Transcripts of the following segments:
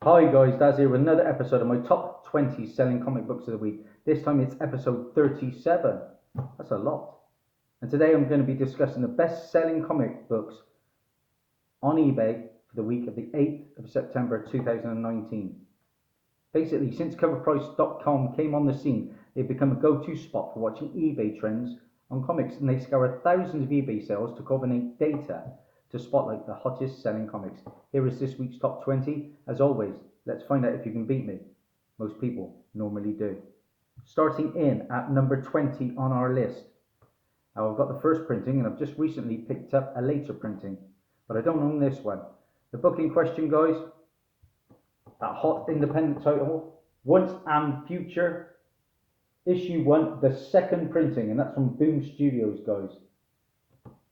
Hi guys, Dazzie with another episode of my top 20 selling comic books of the week. This time it's episode 37. That's a lot. And today I'm going to be discussing the best selling comic books on eBay for the week of the 8th of September 2019. Basically, since coverprice.com came on the scene, they've become a go-to spot for watching eBay trends on comics, and they scour thousands of eBay sales to coordinate data to spotlight the hottest selling comics. Here is this week's top 20. As always, let's find out if you can beat me. Most people normally do. Starting in at number 20 on our list. Now, I've got the first printing, and I've just recently picked up a later printing, but I don't own this one. The book in question, guys, that hot independent title, Once and Future, issue 1, the second printing, and that's from Boom Studios, guys.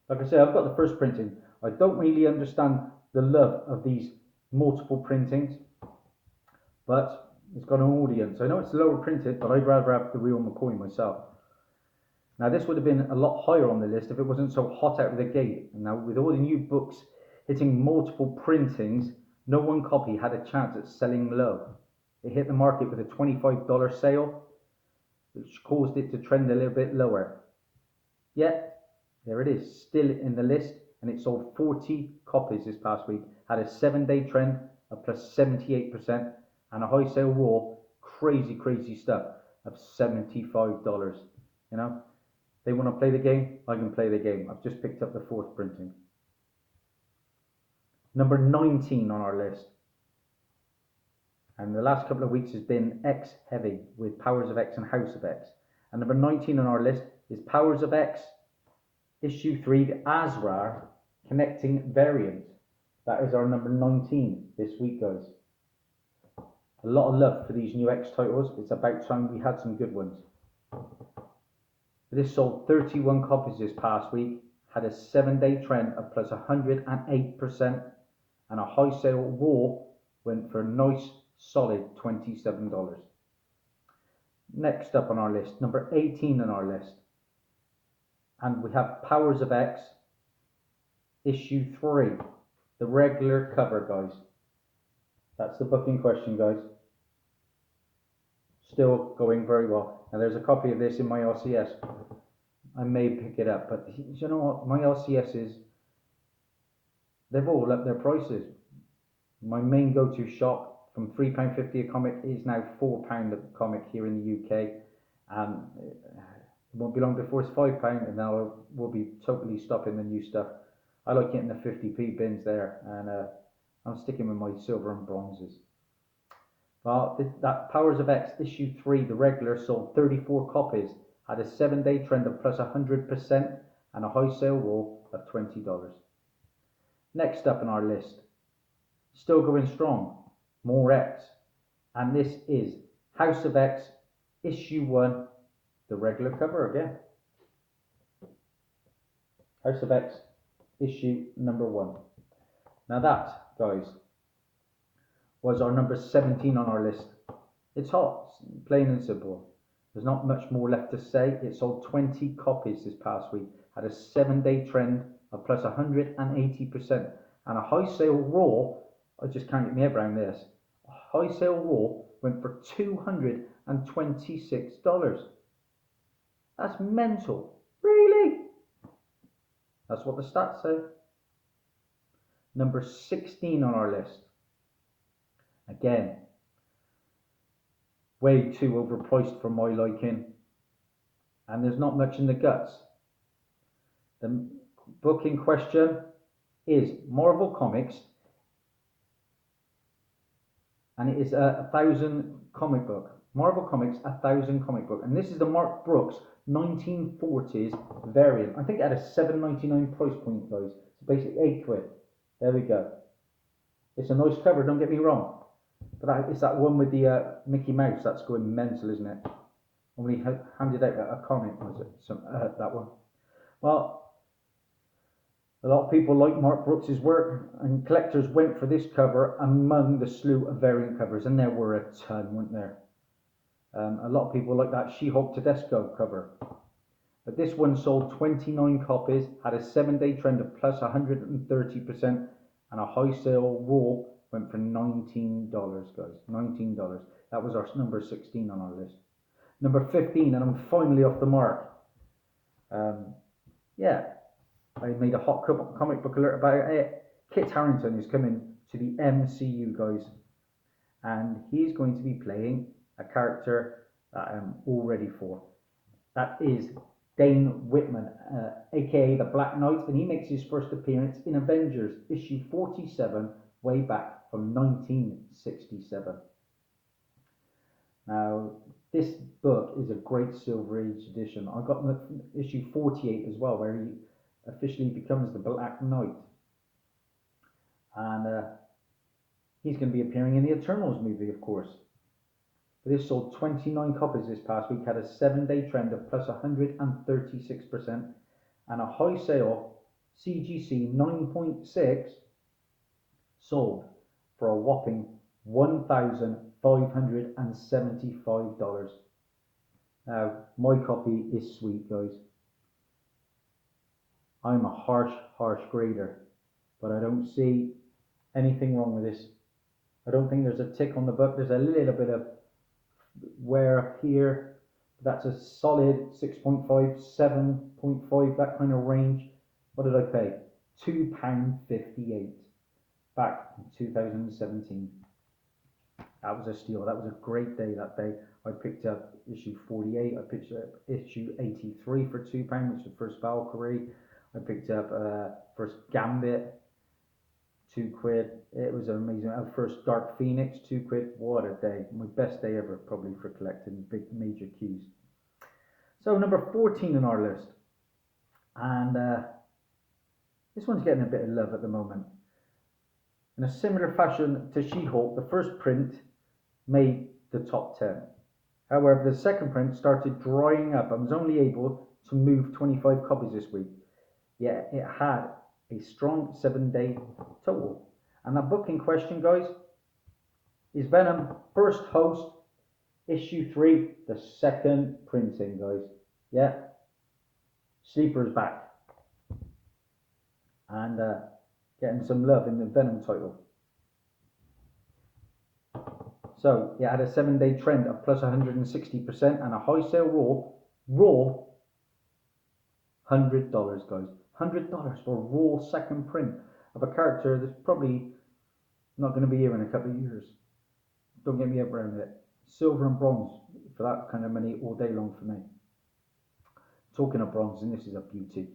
Like I said, I've got the first printing. I don't really understand the love of these multiple printings, but it's got an audience. I know it's lower printed, but I'd rather have the real McCoy myself. Now, this would have been a lot higher on the list if it wasn't so hot out of the gate. And now, with all the new books hitting multiple printings, no one copy had a chance at selling low. It hit the market with a $25 sale, which caused it to trend a little bit lower. Yet, there it is, still in the list, and it sold 40 copies this past week. Had a 7-day trend of plus 78%, and a high sale raw, crazy stuff of $75. You know, they want to play the game, I can play the game. I've just picked up the fourth printing. Number 19 on our list. And the last couple of weeks has been X heavy with Powers of X and House of X. And number 19 on our list is Powers of X issue 3, the Asrar connecting variant. That is our number 19 this week, guys. A lot of love for these new X titles. It's about time we had some good ones. This sold 31 copies this past week, had a 7-day trend of plus 108%, and a high sale raw went for a nice solid $27. Next up on our list, number 18 on our list. And we have Powers of X issue 3, the regular cover, guys. That's the book in question, guys. Still going very well. Now, there's a copy of this in my LCS. I may pick it up, but you know what? My LCSs, they've all upped their prices. My main go-to shop from £3.50 a comic is now £4 a comic here in the UK. And it won't be long before it's £5, and now we'll be totally stopping the new stuff. I like getting the 50p bins there, and I'm sticking with my silver and bronzes. Well, that Powers of X issue 3, the regular, sold 34 copies, had a 7-day trend of plus 100%, and a high sale raw of $20. Next up on our list, still going strong, more X, and this is House of X issue 1, the regular cover again. House of X issue number 1. Now that, guys, was our number 17 on our list. It's hot, plain and simple. There's not much more left to say. It sold 20 copies this past week, had a 7-day trend of plus 180%, and a high sale raw, I just can't get my head around this. A high sale raw went for $226. That's mental. Really? That's what the stats say. Number 16 on our list. Again, way too overpriced for my liking, and there's not much in the guts. The book in question is Marvel Comics, and it is a 1,000 comic book. Marvel Comics, 1,000 comic book, and this is the Mark Brooks 1940s variant. I think it had a $7.99 price point, guys. So basically £8. There we go. It's a nice cover, don't get me wrong. But it's that one with the Mickey Mouse that's going mental, isn't it? When he handed out a comic, was it? That one. Well, a lot of people like Mark Brooks' work, and collectors went for this cover among the slew of variant covers, and there were a ton, weren't there? A lot of people like that She-Hulk Tedesco cover. But this one sold 29 copies, had a 7-day trend of plus 130%, and a high sale raw went for $19, guys. $19. That was our number 16 on our list. Number 15, and I'm finally off the mark. Yeah, I made a hot comic book alert about it. Kit Harington is coming to the MCU, guys, and he's going to be playing a character that I'm all ready for. That is Dane Whitman, aka the Black Knight, and he makes his first appearance in Avengers issue 47 way back from 1967. Now, this book is a great Silver Age edition. I got issue 48 as well, where he officially becomes the Black Knight. And he's going to be appearing in the Eternals movie, of course. But this sold 29 copies this past week, had a 7-day trend of plus 136%, and a high sale CGC 9.6 sold for a whopping $1,575. Now, my copy is sweet, guys. I'm a harsh grader, but I don't see anything wrong with this. I don't think there's a tick on the book. There's a little bit of wear up here. That's a solid 6.5, 7.5, that kind of range. What did I pay? £2.58 back in 2017. That was a steal. That was a great day that day. I picked up issue 48. I picked up issue 83 for £2, which is the first Valkyrie. I picked up first Gambit, £2. It was amazing. Our first Dark Phoenix, £2. What a day. My best day ever, probably, for collecting big major cues. So number 14 on our list. And this one's getting a bit of love at the moment. In a similar fashion to She-Hulk, the first print made the top 10. However, the second print started drying up and was only able to move 25 copies this week. Yet it had a strong 7-day total. And that book in question, guys, is Venom First Host, issue 3, the second printing, guys. Yeah, Sleeper's back. And getting some love in the Venom title. So it had a 7-day trend of plus 160% and a high sale raw $100, guys. $100 for a raw second print of a character that's probably not going to be here in a couple of years. Don't get me up around it. Silver and bronze for that kind of money all day long for me. Talking of bronze, and this is a beauty.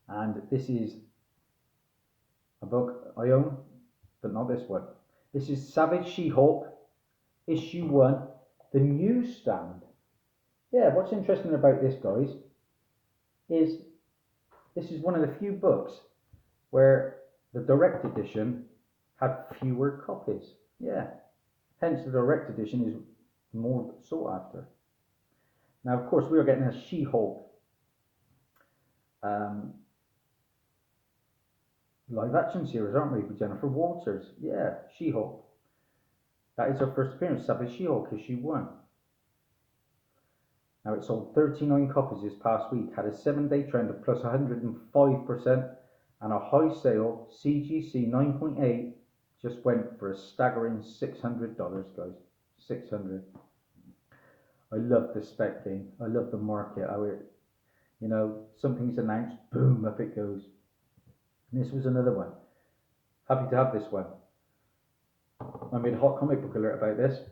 And this is a book I own, but not this one. This is Savage She-Hulk, issue 1, the newsstand. Yeah, what's interesting about this, guys, is this is one of the few books where the direct edition had fewer copies. Yeah, hence the direct edition is more sought after. Now, of course, we are getting a She-Hulk live action series, aren't we, with Jennifer Walters? Yeah, She-Hulk. That is her first appearance, Savage She-Hulk, issue 1. Now, it sold 39 copies this past week, had a 7-day trend of plus 105%, and a high sale CGC 9.8 just went for a staggering $600, guys. $600. I love the spec game. I love the market. Something's announced, boom, up it goes. And this was another one. Happy to have this one. I made a hot comic book alert about this.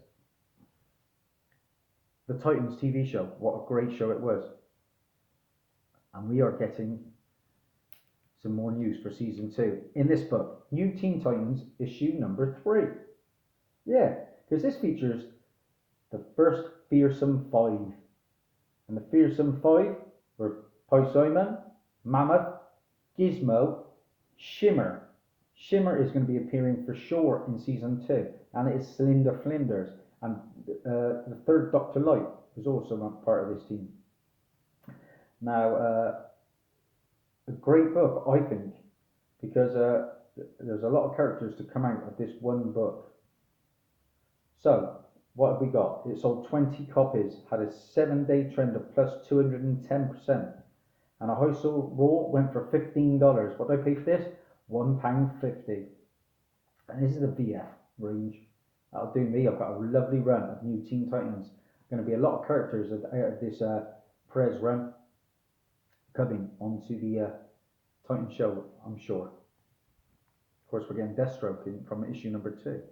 The Titans TV show. What a great show it was. And we are getting some more news for season 2. In this book, New Teen Titans issue number 3. Yeah, because this features the first Fearsome 5. And the Fearsome 5 were Poseidon, Mammoth, Gizmo, Shimmer. Shimmer is going to be appearing for sure in season 2, and it is Cylinder Flinders, and the third Dr. Light is also not part of this team. Now, a great book, I think, because there's a lot of characters to come out of this one book. So, what have we got? It sold 20 copies, had a 7-day trend of plus 210%. And a high sale raw went for $15. What did I pay for this? £1.50. And this is the VF range. That'll do me. I've got a lovely run of new Teen Titans. Going to be a lot of characters out of this Perez run coming onto the Titan show, I'm sure. Of course, we're getting Deathstroke from issue number 2.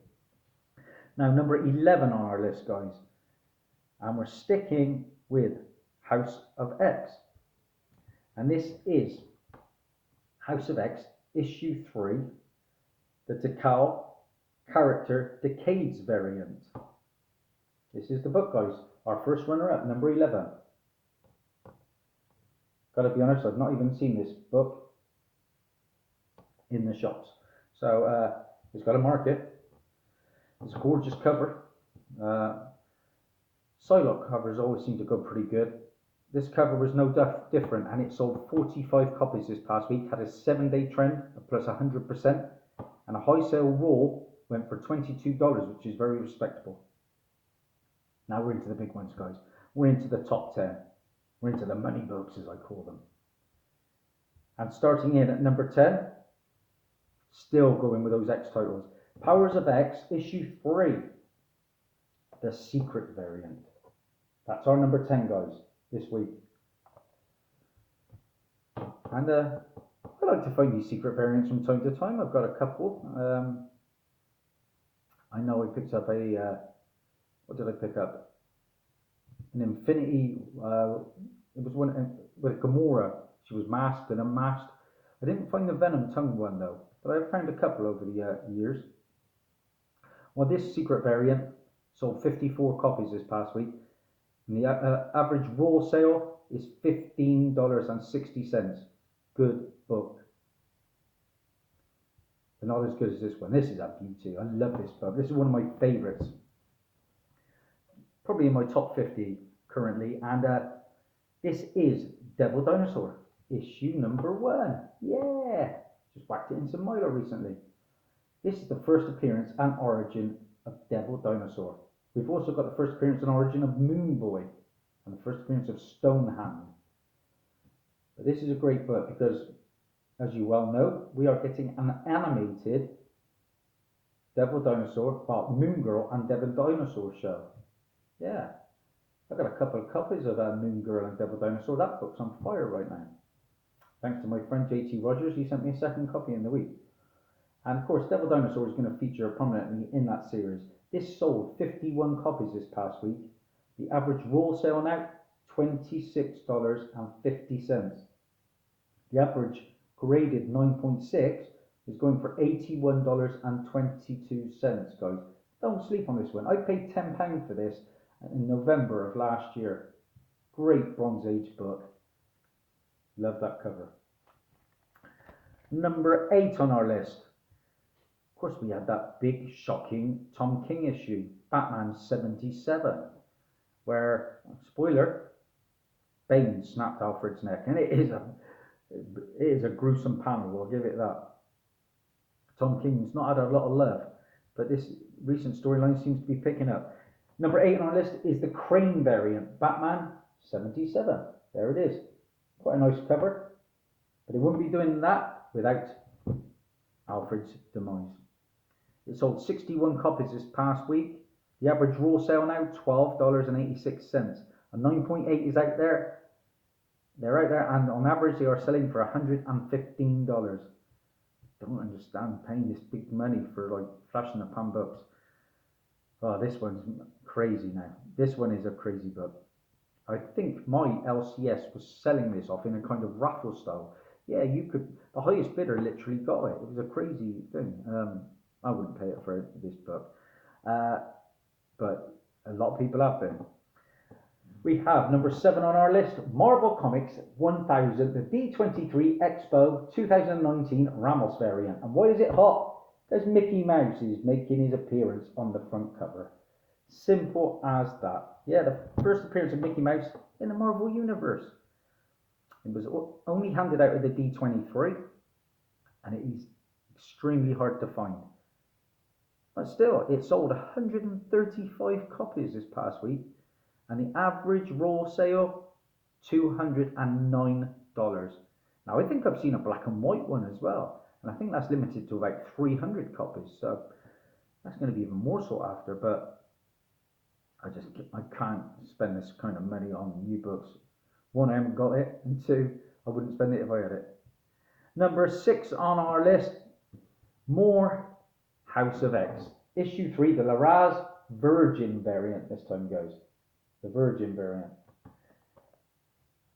Now, number 11 on our list, guys. And we're sticking with House of X. And this is House of X, issue 3, the Decal character Decades variant. This is the book, guys. Our first runner-up, number 11. Gotta be honest, I've not even seen this book in the shops. So it's got a market. It's a gorgeous cover. Psylocke covers always seem to go pretty good. This cover was no different, and it sold 45 copies this past week. Had a 7-day trend of plus 100%, and a high sale raw went for $22, which is very respectable. Now we're into the big ones, guys. We're into the top 10. We're into the money books, as I call them. And starting in at number 10, still going with those X titles. Powers of X, issue 3, the secret variant. That's our number 10, guys, this week. And I like to find these secret variants from time to time. I've got a couple. I know I picked up a, what did I pick up? An Infinity, it was one with Gamora. She was masked and unmasked. I didn't find the Venom tongue one though, but I found a couple over the years. Well, this secret variant sold 54 copies this past week, and the average raw sale is $15.60. Good book. But not as good as this one. This is a beauty. I love this book. This is one of my favourites. Probably in my top 50 currently. And this is Devil Dinosaur, issue number 1. Yeah! Just whacked it in some Milo recently. This is the first appearance and origin of Devil Dinosaur. We've also got the first appearance and origin of Moon Boy, and the first appearance of Stonehand. But this is a great book because, as you well know, we are getting an animated Devil Dinosaur, Moon Girl and Devil Dinosaur show. Yeah, I've got a couple of copies of Moon Girl and Devil Dinosaur. That book's on fire right now. Thanks to my friend JT Rogers, he sent me a second copy in the week. And of course, Devil Dinosaur is going to feature prominently in that series. This sold 51 copies this past week. The average raw sale now, $26.50. The average graded 9.6 is going for $81.22, guys. Don't sleep on this one. I paid £10 for this in November of last year. Great Bronze Age book. Love that cover. Number 8 on our list. Of course, we had that big, shocking Tom King issue, Batman 77, where, spoiler, Bane snapped Alfred's neck, and it is a gruesome panel. I'll give it that. Tom King's not had a lot of love, but this recent storyline seems to be picking up. Number 8 on our list is the Crane variant, Batman 77. There it is. Quite a nice cover, but it wouldn't be doing that without Alfred's demise. It sold 61 copies this past week. The average raw sale now, $12.86. A 9.8 is out there. They're out there, and on average they are selling for $115. Don't understand paying this big money for like flash in the pan books. Oh, this one's crazy now. This one is a crazy book. I think my LCS was selling this off in a kind of raffle style. Yeah, you could. The highest bidder literally got it. It was a crazy thing. I wouldn't pay it for this book, but a lot of people have been. We have number 7 on our list, Marvel Comics 1000, the D23 Expo 2019 Ramos variant. And why is it hot? Because Mickey Mouse is making his appearance on the front cover. Simple as that. Yeah, the first appearance of Mickey Mouse in the Marvel Universe. It was only handed out at the D23, and it is extremely hard to find. But still, it sold 135 copies this past week, and the average raw sale, $209. Now, I think I've seen a black and white one as well, and I think that's limited to about 300 copies. So that's going to be even more sought after. But I can't spend this kind of money on new books. One, I haven't got it, and two, I wouldn't spend it if I had it. Number 6 on our list, more House of X. Issue 3, the Larraz Virgin variant this time, guys. The Virgin variant.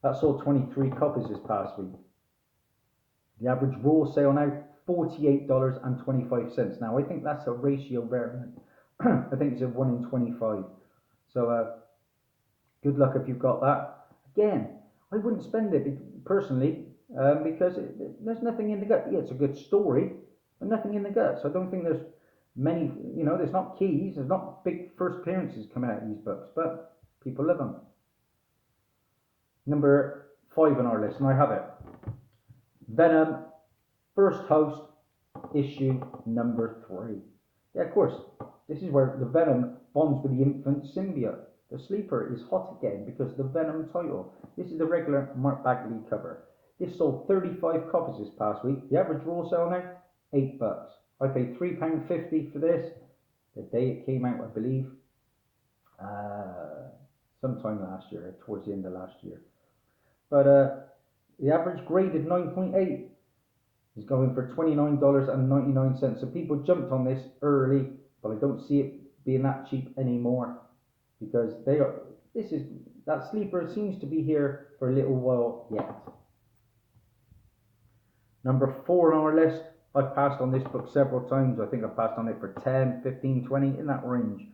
That sold 23 copies this past week. The average raw sale now, $48.25. Now, I think that's a ratio variant. I think it's a 1 in 25. So, good luck if you've got that. Again, I wouldn't spend it personally because there's nothing in the gut. Yeah, it's a good story, but nothing in the gut. So I don't think there's many, there's not keys, there's not big first appearances coming out of these books, but people love them. Number 5 on our list, and I have it. Venom, First Host, issue number 3. Yeah, of course, this is where the Venom bonds with the infant symbiote. The sleeper is hot again because of the Venom title. This is the regular Mark Bagley cover. This sold 35 copies this past week. The average raw sale now, $8. I paid £3.50 for this the day it came out, I believe. Sometime last year, towards the end of last year. But the average graded 9.8 is going for $29.99. So people jumped on this early, but I don't see it being that cheap anymore because that sleeper seems to be here for a little while yet. Number 4 on our list, I've passed on this book several times. I think I've passed on it for 10, 15, 20, in that range.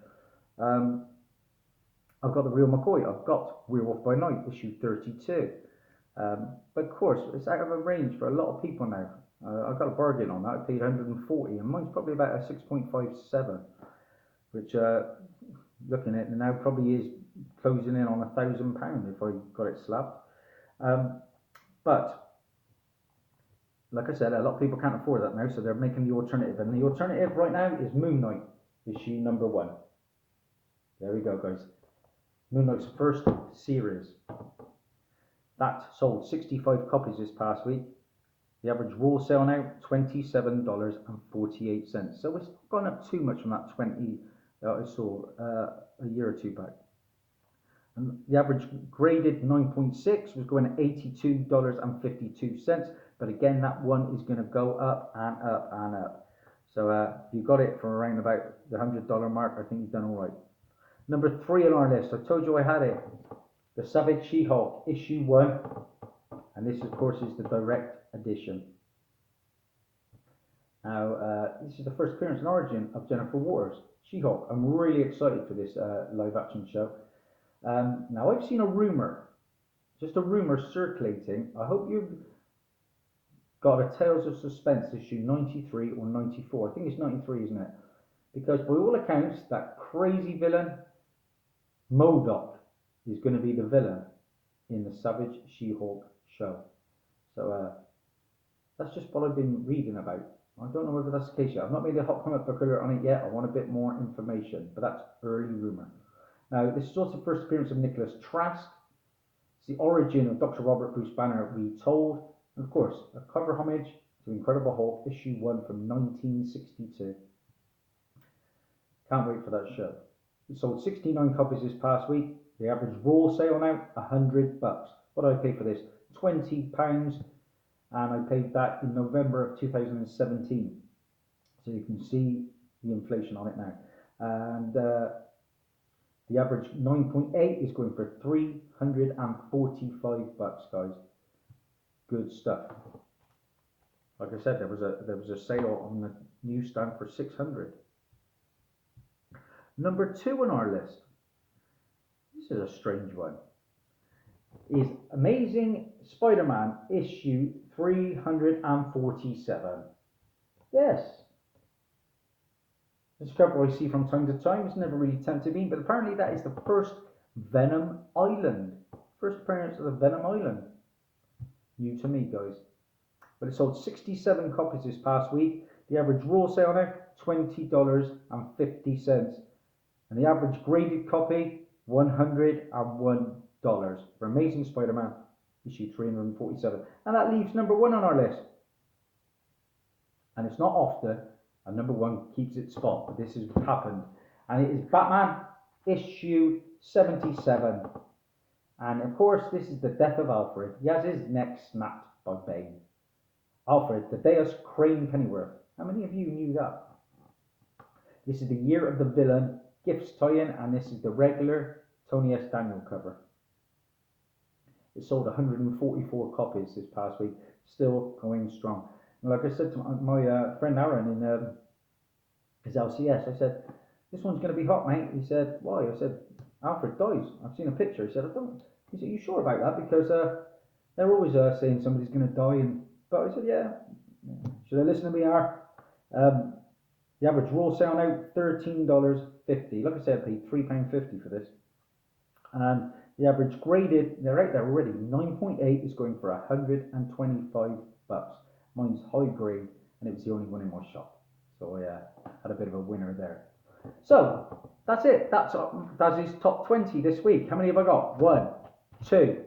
I've got The Real McCoy. I've got Werewolf by Night, issue 32. But of course, it's out of a range for a lot of people now. I got a bargain on that. I paid 140, and mine's probably about a 6.57, which, looking at it now, probably is closing in on £1,000 if I got it slapped. But like I said, a lot of people can't afford that now, so they're making the alternative. And the alternative right now is Moon Knight, issue number 1. There we go, guys. Moon Knight's first series. That sold 65 copies this past week. The average raw sale now, $27.48. So it's not gone up too much from that 20 that I saw a year or two back. And the average graded 9.6 was going at $82.52. But again, that one is going to go up and up and up. So if you got it for around about the $100 mark, I think you've done all right. Number 3 on our list, I told you I had it. The Savage She-Hulk, issue 1. And this, of course, is the direct edition. Now, this is the first appearance and origin of Jennifer Waters, She-Hulk. I'm really excited for this live-action show. Now, I've seen a rumour, just a rumour circulating. I hope you've got a Tales of Suspense issue 93 or 94. I think it's 93, isn't it? Because by all accounts, that crazy villain, MODOK, is going to be the villain in the Savage She-Hulk show. So that's just what I've been reading about. I don't know whether that's the case yet. I've not made a hot comic book alert on it yet. I want a bit more information, but that's early rumour. Now, this is also the first appearance of Nicholas Trask. It's the origin of Dr. Robert Bruce Banner retold. And of course, a cover homage to Incredible Hulk, issue 1 from 1962. Can't wait for that show. It sold 69 copies this past week. The average raw sale now, $100. What did I pay for this? £20. And I paid that in November of 2017. So you can see the inflation on it now. And the average 9.8 is going for $345, guys. Good stuff. Like I said, there was a sale on the newsstand for $600. Number 2 on our list. This is a strange one. Is Amazing Spider-Man issue 347. Yes. This cover I see from time to time. It's never really tempted me, but apparently that is the first Venom Island. First appearance of the Venom Island. New to me, guys. But it sold 67 copies this past week. The average raw sale now, $20.50. And the average graded copy, $101 for Amazing Spider-Man issue 347. And that leaves number 1 on our list. and it's not often a number one keeps its spot, but this has happened. And it is Batman issue 77. And of course, this is the death of Alfred. He has his neck snapped by Bane. Alfred, the Deus Crane Pennyworth. How many of you knew that? This is the Year of the Villain Gifts tie-in, and this is the regular Tony S. Daniel cover. It sold 144 copies this past week, still going strong. And like I said to my friend Aaron in his LCS, I said, this one's going to be hot, mate. He said, why? I said, Alfred dies. I've seen a picture. He said, I don't. He said, you sure about that? Because they're always saying somebody's going to die. But I said, yeah. Should I listen to me, Aaron? The average raw sale now, $13.50. Like I said, I paid £3.50 for this. And the average graded, they're out there already, 9.8 is going for $125. Mine's high grade, and it was the only one in my shop. So I had a bit of a winner there. So, that's it. That's his top 20 this week. How many have I got? 1, 2,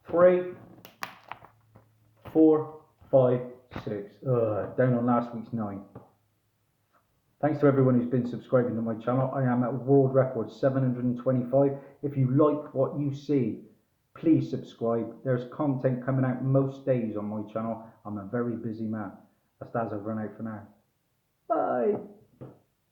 3, 4, 5, 6. Down on last week's 9. Thanks to everyone who's been subscribing to my channel. I am at world record 725. If you like what you see, please subscribe. There's content coming out most days on my channel. I'm a very busy man. That's Dazzie, I've run out for now. Bye.